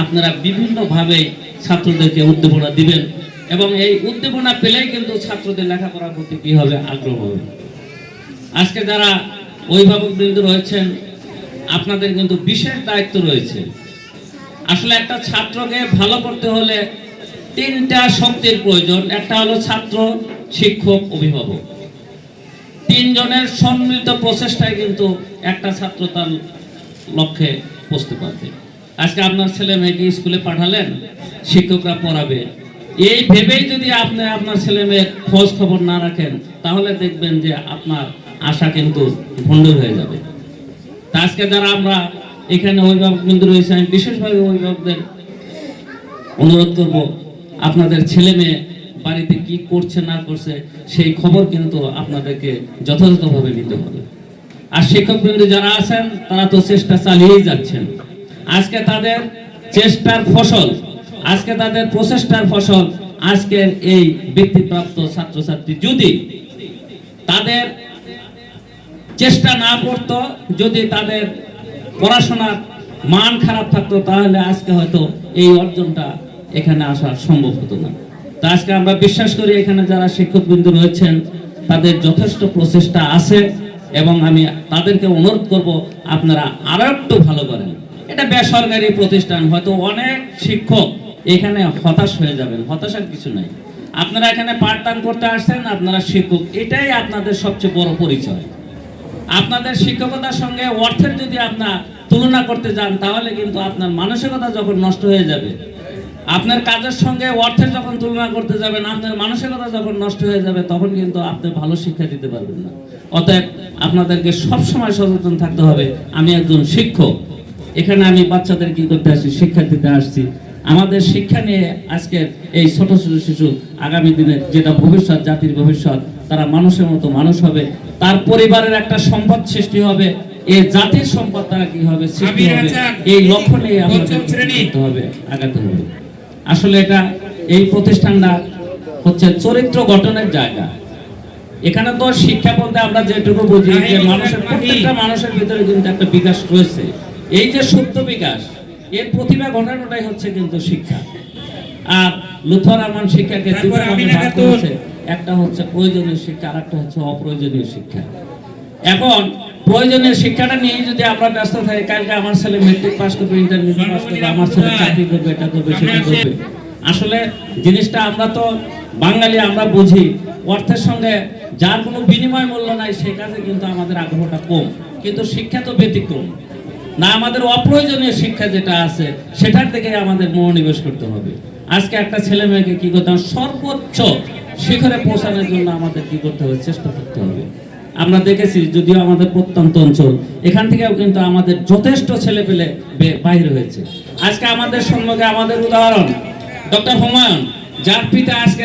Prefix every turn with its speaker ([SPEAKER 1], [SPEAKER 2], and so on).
[SPEAKER 1] আপনারা বিভিন্নভাবে ছাত্রদেরকে উদ্দীপনা দিবেন এবং এই উদ্দীপনা পেলেই কিন্তু ছাত্রদের লেখাপড়ার প্রতি কি হবে, আগ্রহ হবে। আজকে যারা অভিভাবকবৃন্দ রয়েছেন, আপনাদের কিন্তু বিশেষ দায়িত্ব রয়েছে। আসলে একটা ছাত্রকে ভালো করতে হলে তিনটা শক্তির প্রয়োজন। একটা হলো ছাত্র, শিক্ষক, অভিভাবক। তিনজনের সম্মিলিত প্রচেষ্টায় কিন্তু একটা ছাত্র তার লক্ষ্যে পৌঁছতে পারবে। আজকে আপনার ছেলে মেয়েকে স্কুলে পাঠালেন, শিক্ষকরা পড়াবে, এই ভেবেই যদি আপনি আপনার ছেলে মেয়ের খোঁজ খবর না রাখেন, তাহলে দেখবেন যে আপনার আশা কিন্তু ভণ্ডুর হয়ে যাবে। তা আজকে যারা আমরা এখানে অভিভাবক বিন্দু রয়েছে, আমি বিশেষভাবে অভিভাবকদের অনুরোধ করব, আপনাদের ছেলে মেয়ে বাড়িতে কি করছে না করছে সেই খবর কিন্তু আপনাদেরকে যথাযথভাবে নিতে হবে। আর শিক্ষকবৃন্দ যারা আছেন, তারা তো চেষ্টা চালিয়েই যাচ্ছেন। আজকে তাদের চেষ্টার ফসল, আজকে তাদের প্রচেষ্টার ফসল আজকের এই বৃত্তিপ্রাপ্ত ছাত্রছাত্রী যদি তাদের চেষ্টা না করতো, যদি তাদের পড়াশোনার মান খারাপ থাকতো, তাহলে আজকে হয়তো এই অর্জনটা এখানে আসা সম্ভব হতো না। তা আজকে আমরা বিশ্বাস করি এখানে যারা শিক্ষকবৃন্দ রয়েছেন তাদের যথেষ্ট প্রচেষ্টা আছে এবং আমি তাদেরকে অনুরোধ করব আপনারা আরো একটু ভালো করেন। এটা বেসরকারি প্রতিষ্ঠান, হয়তো অনেক শিক্ষক এখানে হতাশ হয়ে যাবেন, হতাশার কিছু নাই। আপনারা এখানে পাঠদান করতে আসছেন, আপনারা শিক্ষক, এটাই আপনাদের সবচেয়ে বড় পরিচয়। আপনাদের শিক্ষকতার সঙ্গে অর্থের যদি আপনার তুলনা করতে যান, তাহলে কিন্তু আপনার মানসিকতা যখন নষ্ট হয়ে যাবে, আপনার কাজের সঙ্গে অর্থের যখন তুলনা করতে যাবেন, আপনার মানসিকতা যখন নষ্ট হয়ে যাবে, তখন কিন্তু আপনি ভালো শিক্ষা দিতে পারবেন না। অতএব আপনাদেরকে সবসময় সচেতন থাকতে হবে। আমি একজন শিক্ষক, এখানে আমি বাচ্চাদের কি করতে আসছি, শিক্ষা দিতে আসছি। আমাদের শিক্ষা নিয়ে আজকে এই ছোট ছোট শিশু আগামী দিনের যেটা ভবিষ্যৎ, জাতির ভবিষ্যৎ, তারা মানুষের মতো মানুষ হবে, তার পরিবারের একটা সম্পদ সৃষ্টি হবে, এই জাতির সম্পদ তারা কি হবে, সৃষ্টি হবে। এই লক্ষ্য নিয়ে আমাদের করতে হবে, আগাতে হবে। আসলে এটা এই প্রতিষ্ঠানটা হচ্ছে চরিত্র গঠনের জায়গা। এখানে তো শিক্ষা বলতে আমরা যেটুকু বুঝি যে মানুষের প্রত্যেকটা মানুষের ভিতরে কিন্তু একটা বিকাশ রয়েছে। এই যে সুপ্ত বিকাশ, এর প্রতিভা ঘটানোটাই হচ্ছে কিন্তু শিক্ষা। আর লুথর আরমান শিক্ষাকে দুটো ভাগে ভাগ করেছে, একটা হচ্ছে প্রয়োজনীয় শিক্ষা, আর একটা হচ্ছে অপ্রয়োজনীয় শিক্ষা। এখন প্রয়োজনীয় শিক্ষাটা নিয়ে যদি আমরা ব্যস্ত থাকি, কালকে আমার ছেলে মেট্রিক পাস করবে, ইন্টারমিডিয়েট পাস করবে, আমার ছেলে চাকরি করবে, এটা করবে, সেটা করবে, আসলে জিনিসটা আমরা তো বাঙালি, আমরা বুঝি অর্থের সঙ্গে যার কোনো বিনিময় মূল্য নাই, সেই কাজে কিন্তু আমাদের আগ্রহটা কম। কিন্তু শিক্ষা তো ব্যতিক্রম না, আমাদের অপ্রয়োজনীয় শিক্ষা যেটা আছে সেটার দিকে আমাদের মনোনিবেশ করতে হবে। আজকে একটা ছেলে মেয়েকে কি করতে হবে, সর্বোচ্চ শিখরে পৌঁছানোর জন্য আমাদের কি করতে হবে, চেষ্টা করতে হবে। আমরা দেখেছি, যদিও আমাদের প্রত্যন্ত অঞ্চল, এখান থেকেও কিন্তু আমাদের যথেষ্ট ছেলে পেলে বাইরে হয়েছে। আজকে আমাদের সম্মুখে আমাদের উদাহরণ ডক্টর হুমায়ুন, যার পিতা আজকে